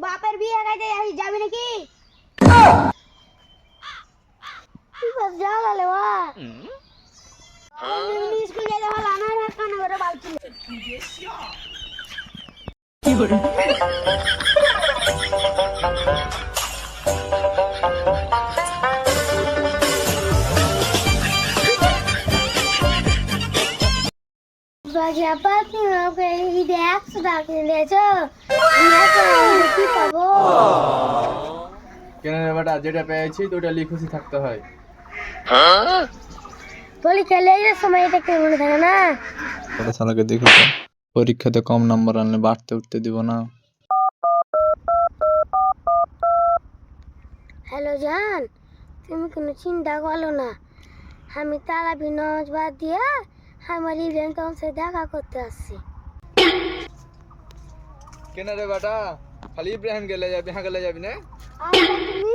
বাপের বিয়ে খাইতে যাবি নাকি? যাও লালে বা স্কুল যেতে ভালো আমার কানে করে বালতি কি করে বাজাপা তুমি ঈদে 100 টাকা কিনেছো কি পাবো? কেন রে বেটা, যেটা পেয়েছি তো ওটা লিয়ে খুশি থাকতে হয়। বলি খেলে এই সময় এটা কেউ মনে থাকে না। ওটা শালাকে দেখো তো, পরীক্ষাতে কম নাম্বার আনলে বাড়তে উঠতে দিব না। হ্যালো জান, তুমি কোনো চিন্তা করো না, আমি তারাবি নামাজ বাদ দিয়া আমার ইভেন্ট তোমার সাথে দেখা করতে আসছি। কেন রে বেটা, খালি ইব্রাহিম গেলে যাবি, হ্যাঁ গেলে যাবি না? আর তুমি